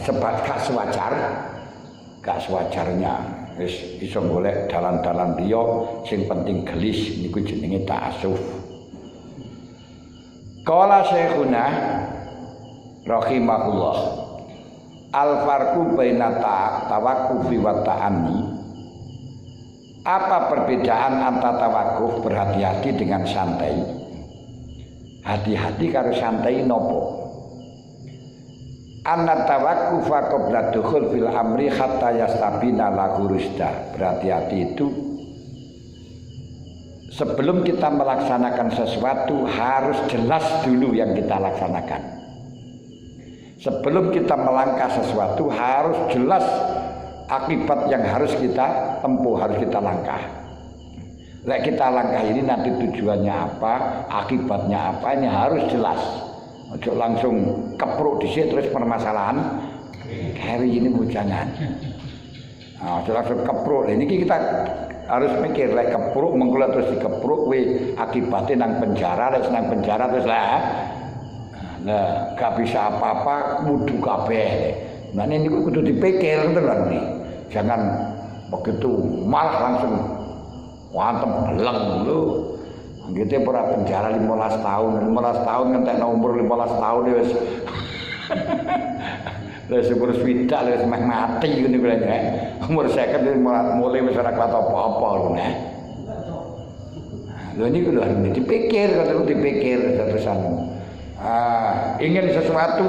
sewajarnya, wis iso golek dalan-dalan liya sing penting gelis, niku jenenge ta'assuf. Qala Syekhuna rahimahullah, al-farqu baina tawakkufi wa ta'anni. Apa perbedaan antara tawakuf berhati-hati dengan santai? Hati-hati karo santai nopo? Anna tawakkufa qabla dukhul fil amri hatta yastabina lahu rusda. Berhati-hati itu sebelum kita melaksanakan sesuatu harus jelas dulu yang kita laksanakan. Sebelum kita melangkah sesuatu harus jelas akibat yang harus kita tempuh, harus kita langkah. Lek kita langkah ini nanti tujuannya apa, akibatnya apa, ini harus jelas. Ojo langsung kepruk dhisik terus permasalahan hari ini jangan. Nah, ojo langsung kepruk. Ini kita harus mikir lek kepruk mengko terus dikepruk we akibatnya nang penjara, lek nang penjara terus lah. Nah, gak bisa apa-apa wudu kabeh. Nah ini kudu dipikir tenan nih. Jangan begitu malah langsung wantem beleng lho. Gitu ora penjara 15 tahun ngentekno umur 15 tahun wis. Lah umur swidak wis meh mati ngene kuwi nek. Umur 50 mulai wis ora kuat apa-apa lho nek. Lho niku lho dipikir kalau dipikir terusan. Ingin sesuatu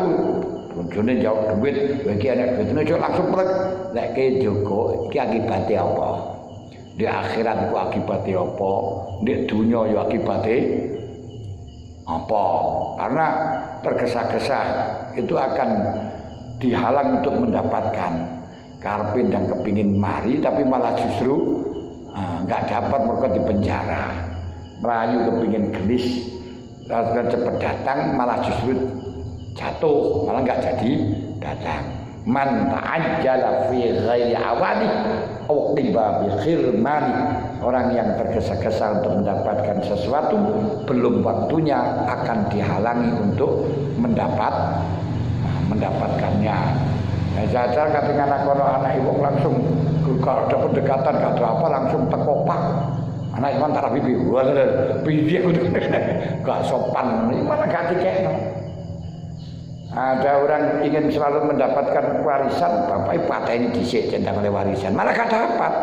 tujuannya jauh duit bagi anak duit itu langsung plek lek ke Joko iki akibatnya apa di akhirat itu akibatnya apa di dunia itu akibatnya apa karena tergesa-gesa itu akan dihalang untuk mendapatkan karpin dan kepingin mari tapi malah justru nggak dapat mereka di penjara merayu kepingin gelis dan cepat datang malah justru jatuh malah nggak jadi datang. Man ta'ajjala fi ghairi awani uqiba bi khirmani. Orang yang tergesa-gesa untuk mendapatkan sesuatu belum waktunya akan dihalangi untuk mendapatkannya. Nah, jajal ketika anak ibu langsung kalau ada pendekatan gak ada apa langsung tekopak. Anak iman tak bibi, bibi gak sopan, mana gak dikekno. Ada orang ingin selalu mendapatkan warisan, bapak ibu pateni dhisik centang oleh warisan, malah gak dapat.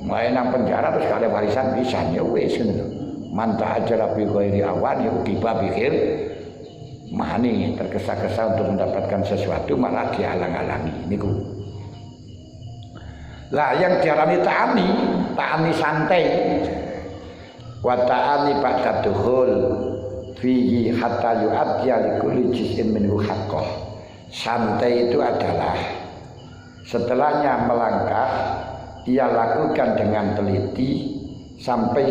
Mulai nang penjara terus kali warisan bisa ya wis ngono. Manta aja bi ghairi awan ya tiba pikir mani tergesa-gesa untuk mendapatkan sesuatu malah dihalang-halangi niku. Lah yang diarani ta'ani santai. Wa ta'ani ba'da dukhul fihi hatta yu'addiya li kulli jiz'in minhu haqqah. Santai itu adalah setelahnya melangkah ia lakukan dengan teliti sampai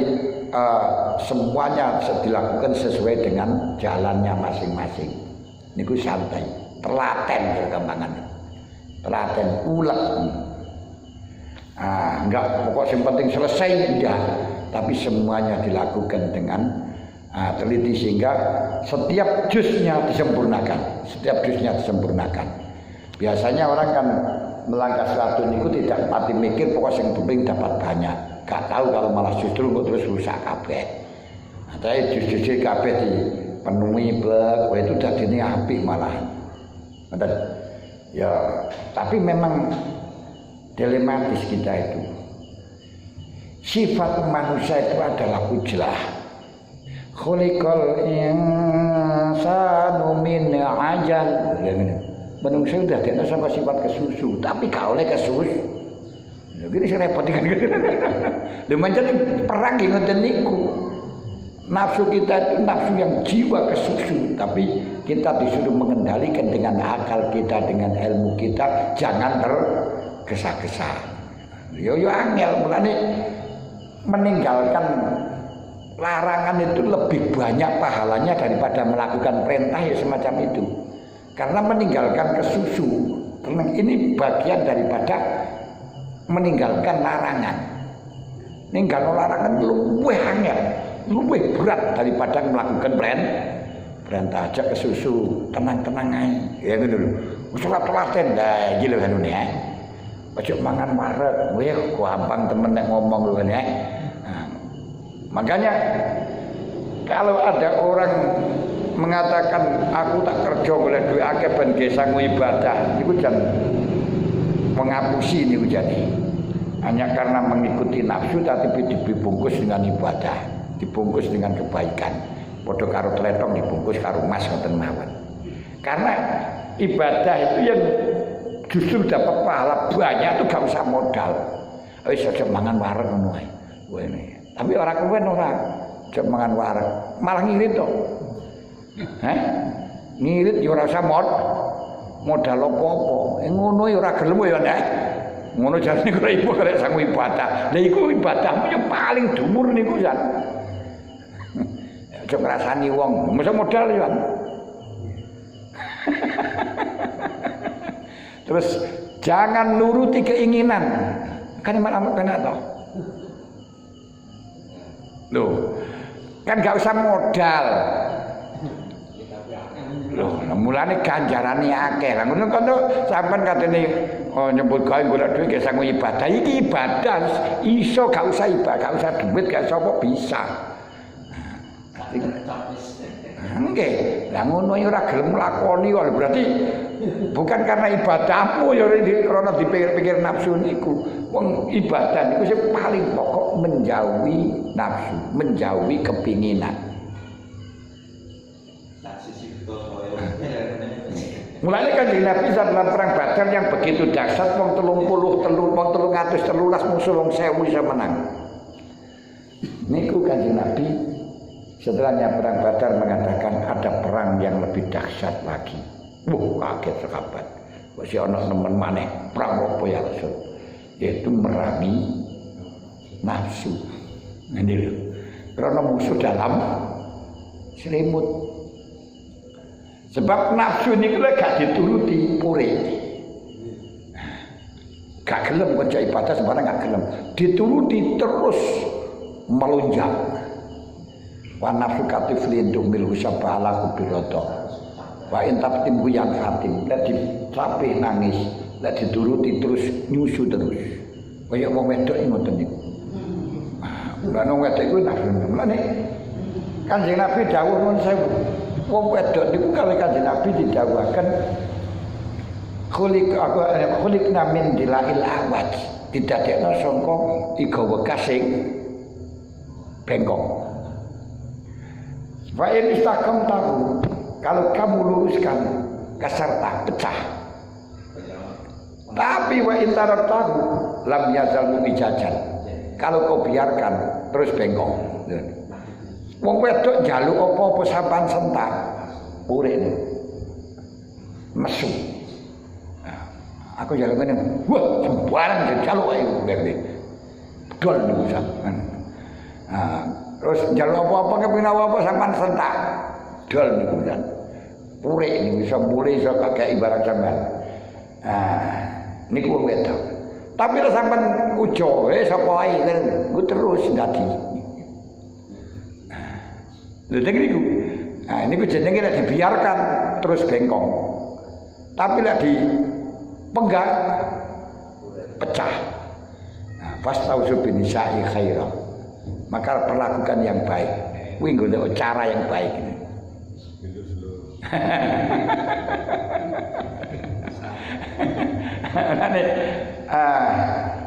semuanya dilakukan sesuai dengan jalannya masing-masing. Niku santai, telaten perkembangan. Telaten ulek. Enggak pokok yang penting selesai enggak, tapi semuanya dilakukan dengan teliti sehingga setiap juznya disempurnakan. Biasanya orang kan melangkah sesuatu niku tidak pati mikir pokok yang penting dapat banyak. Gak tahu kalau malah justru terus rusak kabeh. Tapi jus-jus kabeh dipenuhi blek, itu dadine apik malah. Ngoten. Ya, tapi memang dilematis kita itu. Sifat manusia itu adalah ujlah. Khuliqal insanu min ajal. Manusia sudah tidak sama sifat kesusu, tapi gak oleh kesusu. Gini saya repot dengan macam perang ngoten niku. Nafsu kita itu nafsu yang jiwa kesusu, tapi kita disuruh mengendalikan dengan akal kita, dengan ilmu kita, jangan tergesa-gesa. Yo angel mulane meninggalkan larangan itu lebih banyak pahalanya daripada melakukan perintah ya semacam itu. Karena meninggalkan kesusu, karena ini bagian daripada meninggalkan larangan. Ninggalkan larangan luwih angel, luwih berat daripada melakukan perintah aja kesusu, tenang-tenang ae. Ya ngono lho. Wis ora telaten dah iki lho kanune ya. Ojo mangan wareg, weh gampang temen nek ngomong lho kan ya. Nah, makanya kalau ada orang mengatakan aku tak kerja golek duit akeh ben gesang ibadah, iku jan mengapusi niku jadi. Hanya karena mengikuti nafsu tapi dibungkus dengan ibadah, dibungkus dengan kebaikan. Padha karo tletong dibungkus karo emas ngoten mawon. Karena ibadah itu yang justru dapat pahala banyak itu gak usah modal. Wis aja mangan wareg ngono ae. Tapi ora kewen ora. Jek mangan wareg, malah ngirit to. Ngirit ya ora usah modal apa-apa. Ngono ya ora gelem ya nek. Ngono jarane kok ibu karek sang ibadah. Lah iku ibadahmu yang paling dhuwur niku jan. Aja ngrasani wong, mesti modal ya. Terus jangan nuruti keinginan. Kan amat penak toh. Loh, kan gak usah modal. Loh, mulane ganjarane akeh. Lah ngono kan sampean katene nyebut gawe golek dhuwit gak sanggup ibadah. Iki ibadah iso gak usah ibadah, gak usah duit, gak sapa bisa. Nggih, lah ngono ya ora gelem nglakoni kok berarti bukan karena ibadahmu ya karena dipikir-pikir nafsu niku. Wong ibadah niku sing paling pokok menjauhi nafsu, menjauhi kepinginan. Mulai kan Nabi dalam perang Badar yang begitu dahsyat, wong 313 musuh wong 1000 bisa menang. Niku Kanjeng Nabi setelahnya perang Badar mengatakan ada perang yang lebih dahsyat lagi. Kaget sahabat. Masih ana nemen maneh perang apa ya Rasul? Yaitu merangi nafsu. Ini lho. Karena musuh dalam selimut. Sebab nafsu ini kalau gak dituruti pure. Gak gelem kerja ibadah sebenarnya gak gelem. Dituruti terus melonjak. Wa nafsu katif lindung milhu sabala kubiroto. Wa intabtim huyang fatim. Lihat disape nangis. Lihat dituruti terus nyusu terus. Kayak wong wedok ini ngoten niku. Lah wong wedok iku nafsu. Mulane Kanjeng Nabi dawuh nuwun sewu. Wong wedok niku kali Kanjeng Nabi didhawuhaken khuliqna min dilail awaj, didadekno saka iga wekas sing bengkok. Wa in istaqam tahu, kalau kamu luruskan kasarta pecah. Tapi wa in tarak tahu lam yazal mujajan. Kalau kau biarkan terus bengkok. Wong wedok njaluk apa-apa sampean sentak, urene mesu. Nah, aku njaluk ngene, wah sembarang njaluk ae berarti. Dol niku sampean. Nah, terus njaluk apa-apa kepengin apa sampean sentak. Dol niku kan. Pure niku iso mulih iso kakek ibarat sampean. Nah, niku wong wedok. Tapi lek sampean ujo sapa ae kan terus dadi. Lha niku. Nah, niku jenenge nek dibiarkan terus bengkong. Tapi lek dipenggal pecah. Nah, fastauzu binisa'i khaira. Maka perlakukan yang baik. Kuwi golek cara yang baik.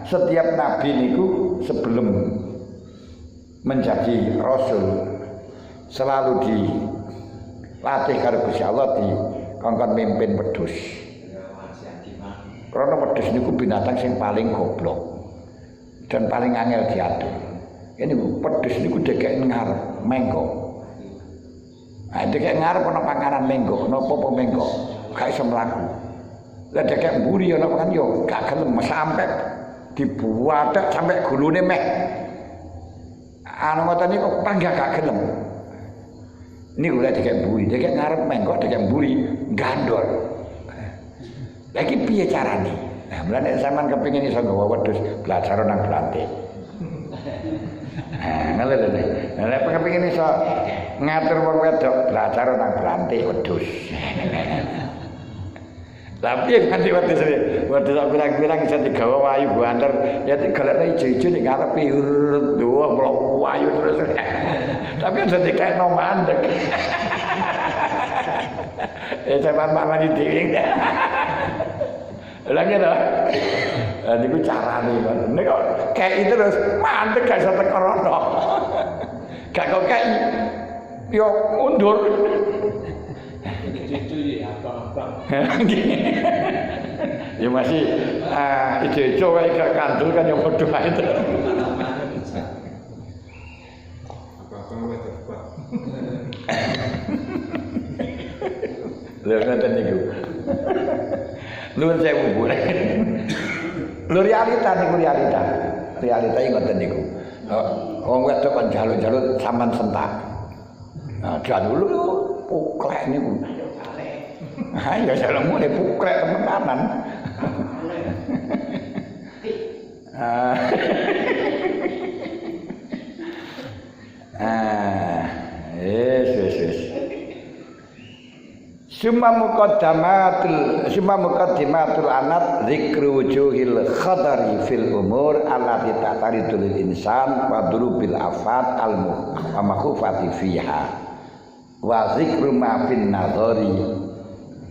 Setiap nabi niku sebelum menjadi rasul selalu dilatih karo Gusti Allah dikongkon mimpin wedhus. Karena wedhus niku binatang sing paling goblok dan paling angel diatur. Ini wedhus niku dekek ngarep menggo. Nah, dekek ngarep ana panganan menggo, napa menggo, gak iso mlaku. Lah dekek mburi ana kan yo gak gelem sampai dibuat sampai gulune meh. Anu ngoten niku panggah gak gelem. Ini udah dekek mburi, dekek ngarep mengko dekek mburi gandol. Lagi piye carane? Nah, mulane sampean kepengin iso nggawa wedhus belajar nang Blante. Nah, ngono lho. Nah, lek kepengin iso ngatur wong wedok belajar nang Blante wedhus. Tapi yang nanti waktu tak bilang-bilang bisa digawa wayu banter, ya digolekno ijo-ijo ning ngarepe dua blok wayu terus. Tapi kan jadi kayak no mandek. Ya sampean manani dhewe. Lah ngene to. Lah niku carane Pak. Nek kok kayak terus mandek gak iso teko rono. Gak kok kayak yo mundur. Itu ya abang-abang. Ya masih ijo-ijo wae gak kandel kan yo padha ae. Lho ngoten niku. Nuwun sewu Bu. Lho realita niku realita. Realita iki ngoten niku. Wong wedok kon jaluk-jaluk sampean sentak. Nah, jaluk lho puklek niku. Ha ya jalukmu ne puklek temenan. Yes. Summa muqaddimatul anat zikru wujuhil khadari fil umur allati ta'taridul insan wa durubil afat al makhufati fiha wa zikru ma fin nadhari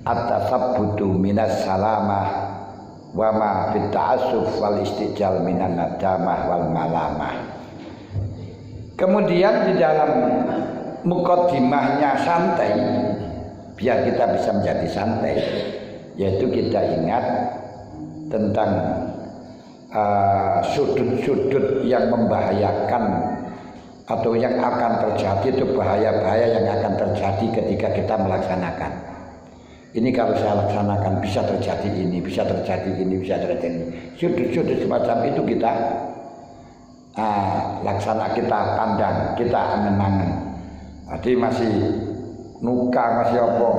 at-tasabbutu minas salamah wa ma fit ta'assuf wal istijal minan nadamah wal malamah. Kemudian di dalam mukaddimahnya santai, biar kita bisa menjadi santai, yaitu kita ingat tentang sudut-sudut yang membahayakan atau yang akan terjadi, itu bahaya-bahaya yang akan terjadi ketika kita melaksanakan. Ini kalau saya laksanakan bisa terjadi ini, bisa terjadi ini, bisa terjadi ini. Sudut-sudut semacam itu kita laksana, kita pandang, kita angen-angen. Jadi masih nuka, masih apa,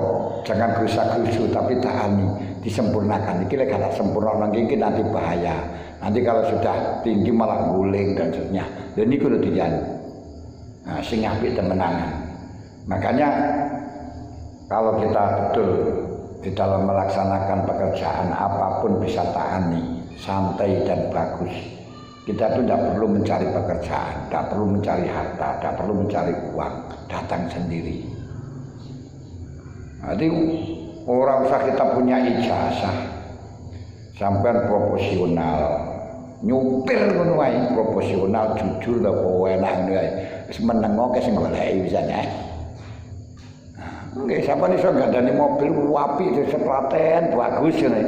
jangan gerusa-gerusu, tapi tahani, disempurnakan. Ini kalau sempurna nanti nanti bahaya. Nanti kalau sudah tinggi malah guling dan seterusnya. Dan ini kudu dijan. Sing apik temenangan. Makanya kalau kita betul di dalam melaksanakan pekerjaan apapun bisa tahani, santai dan bagus. Kita itu tidak perlu mencari pekerjaan, tidak perlu mencari harta, tidak perlu mencari uang, datang sendiri. Jadi orang usah kita punya ijazah, sampai proporsional, nyupir ngono wae, proporsional, jujur lah, enak ngono wae. Wis menengo ke sing goleki bisane. Nggih, sampeyan iso gandani mobil apik terus Klaten bagus ngene.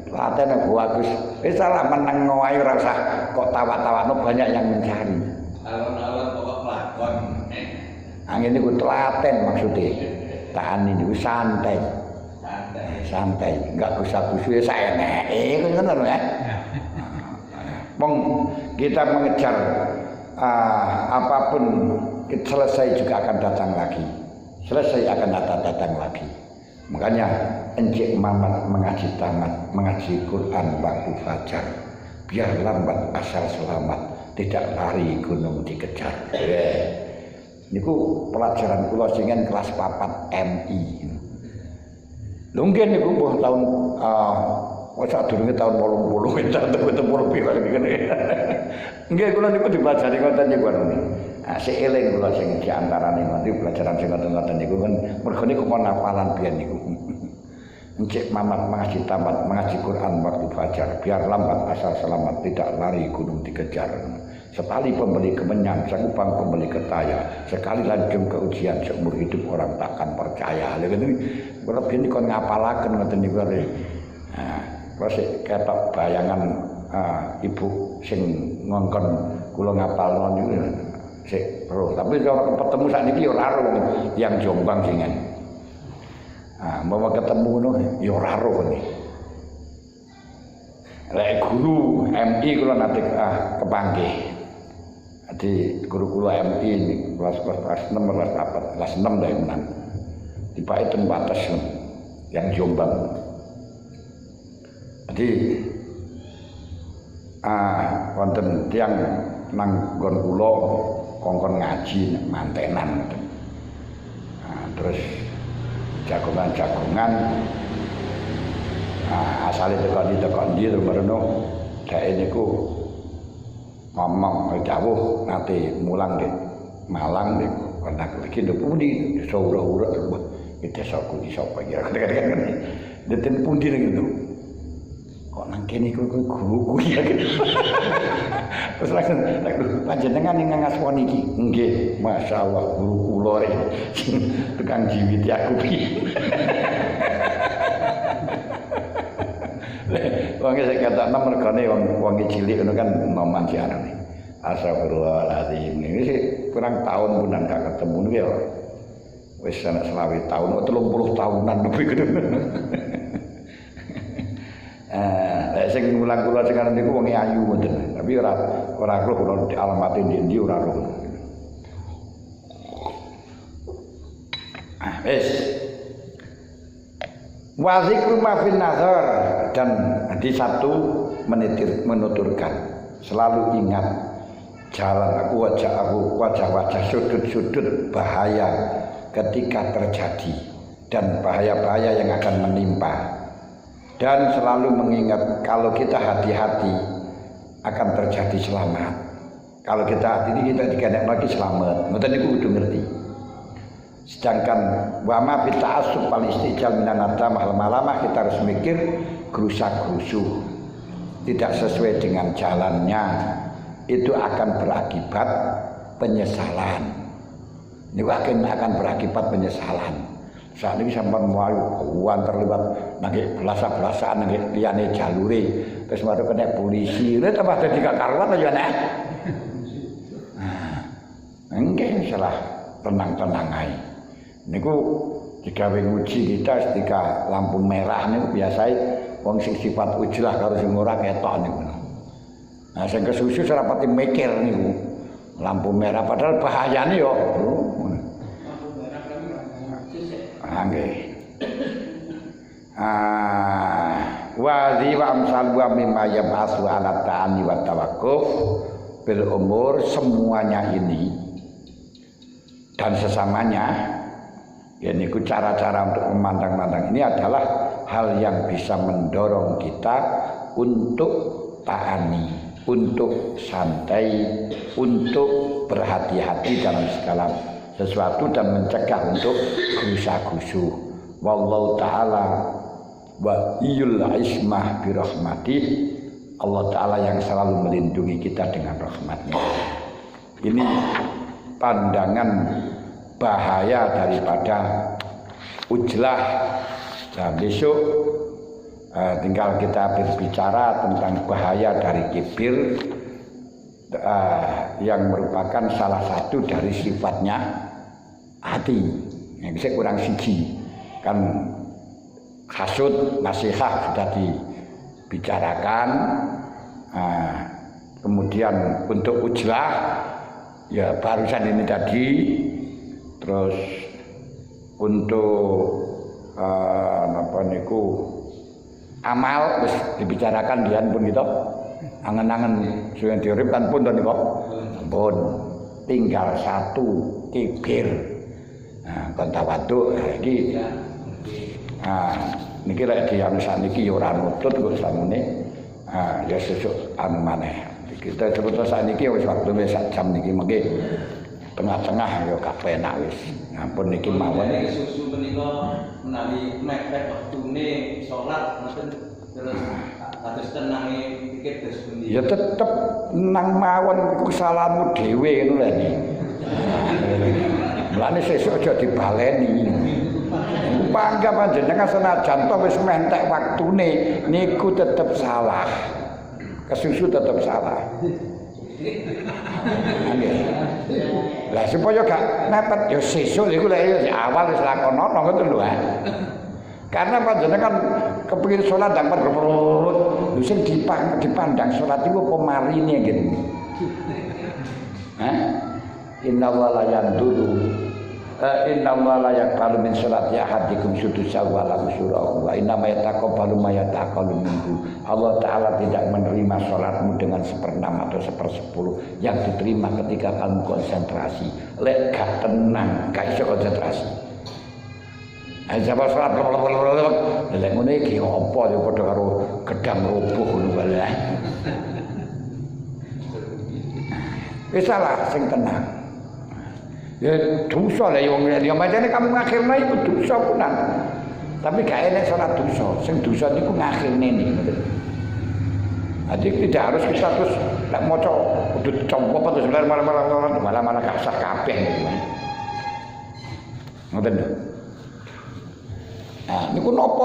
Klaten bagus. Wis salah menengo ae ora usah kok tawa-tawakno, banyak yang mencari.
Alon-alon pokok lakon.
Angin niku Klaten maksudnya. Tahan ini santai. Enggak gusah-gusu saya eneke ngono lho ya. Wong kita mengejar apapun selesai juga akan datang lagi. Selesai akan datang lagi. Makanya Encik Mamat mengaji tamat, mengaji Quran waktu fajar. Biar lambat asal selamat, tidak lari gunung dikejar. Niku pelajaran kula singen kelas 4 MI. Lunggen niku mbuh tahun sadurunge tahun 80 70 pira ngene. Nggih kula niku dipelajari ngoten niku. Sik eling kula sing diantarane nganti pelajaran sing ngoten-ngoten niku kan mergo niku pun hafalan biyen niku. Encik Mamat mengaji tamat, mengaji Quran waktu fajar, biar lambat asal selamat, tidak lari gunung dikejar. Sekali pembeli kemenyan, sekupang pembeli ketaya, sekali lanjut ke ujian, seumur hidup orang takkan percaya. Lalu kalau ini kon ngapalaken ngoten niku. Kalau ketok bayangan ibu sing ngongkon kula ngapalno niku sik roh. Tapi kalau ketemu sakniki ya ora roh yang Jombang singen. Mau ketemu ngono ya ora roh ni. Lek guru MI kula nate kepanggih. Jadi guru kula MI ini kelas 6 kelas 6 dah menang. Tiba itu batas yang Jombang. Jadi wonten tiyang nang nggon kula kongkon ngaji mantenan. Terus jagongan asale tekan ndi merono dhek niku ngomong dawuh nate mulang nggih Malang niku kontak iki lho pundi iso ura-ura iki desaku di sapa ya kadang-kadang deten pundi niku kok nang kene iku guruku ya terus langsung panjenengan ing ngaswani iki nggih masyaallah guru kula rek tukang jiwiti aku iki wong sing katakno mergane wong cilik ngono kan noman siarane astagfirullahaladzim ini sih kurang tahun punan gak ketemu niku ya Wis ana 20 tahun, 30 tahunan lebih gede. Lek sing mulang kula sing aran niku wong ayu ngoten. Tapi ora roh kula alamate ndi ora roh. Wis. Wa zikru ma fin nazar, dan di satu menuturkan selalu ingat jalan wajah-wajah sudut-sudut bahaya ketika terjadi dan bahaya-bahaya yang akan menimpa, dan selalu mengingat kalau kita hati-hati akan terjadi selamat. Kalau kita hati-hati kita dikenek lagi selamat. Ngoten niku kudu ngerti. Sedangkan wama fi ta'assub wal istijal minan nadamah lama-lama kita harus mikir gerusak-gerusuh tidak sesuai dengan jalannya, itu akan berakibat penyesalan. Ini akan berakibat penyesalan. Saat ini sampai mau uang terlibat nanti belasa-belasaan nanti liyane jalure terus baru kena polisi, itu tambah jadi karuan aja nek. Enggak salah, tenang-tenang aja. Niku digawe nguji kita ketika lampu merah niku biasa wong sing sifat ujlah karo sing ora ketok niku. Nah sing kesusu ora pati mikir niku. Lampu merah padahal bahayane yo. Lampu merah kan nggih. Wa dhi wa amsal wa mimma yab'asu ala ta'ani wa tawakkuf bil umur, semuanya ini dan sesamanya. Ya niku cara-cara untuk memandang-mandang ini adalah hal yang bisa mendorong kita untuk ta'ani, untuk santai, untuk berhati-hati dalam segala sesuatu dan mencegah untuk gerusa-gerusu. Wallahu ta'ala wa iyul ismah birahmatih, Allah ta'ala yang selalu melindungi kita dengan rahmatnya. Ini pandangan bahaya daripada ujlah. Nah, besok tinggal kita berbicara tentang bahaya dari kibir yang merupakan salah satu dari sifatnya hati. Yang bisa kurang siji kan, hasud, nasihat sudah dibicarakan. Kemudian untuk ujlah ya barusan ini tadi. Terus untuk apa niku amal wis dibicarakan dian pun gitu. Angen-angen sing diurip kan pun to niku. Pun tinggal satu kibir. Nah, kon tawadhu iki. Niki lek dianu saniki ya ora nutut kok samune. Ya sesuk anu maneh. Kita terus saniki wis waktune sak jam niki mengke. Tengah-tengah ya gak penak wis. Ampun niki mawon.
Susu menika menawi mepet wektune salat ngoten terus kados tenange pikir terus pundi. Ya
tetep nang mawon iku salahmu dhewe ngono lho iki. Mulane sesuk aja dibaleni. Bangga panjenengan senajan to wis mentek waktune niku tetep salah. Kesusu tetep salah. Lah supaya gak nepet ya sesuk iku lek awal wis lakonono ngoten lho. Karena panjenengan kepengin salat ndang berperut, lho sing dipandang salat iku apa marine gitu. Innallaha la yanduru innallaha la yaqbalu min salati ahadikum sudusahu wa la usyurahu wa inna ma yataqabbalu ma yataqabbalu minhu. Allah Ta'ala tidak menerima salatmu dengan 1/6 atau 1/10 yang diterima ketika kamu konsentrasi. Lek gak tenang, gak iso konsentrasi. Aja salat lek ngene iki apa ya padha karo gedang rubuh ngono wae. Wis salah sing tenang. Ya dosa lah yang macamnya kamu ngakhirna itu dosa punan. Tapi gak enak salat dosa. Sing dosa niku ngakhirne nih. Jadi tidak harus kita terus lek maca kudu coba apa terus malah gak usah kabeh niku. Ngoten lho. Nah niku napa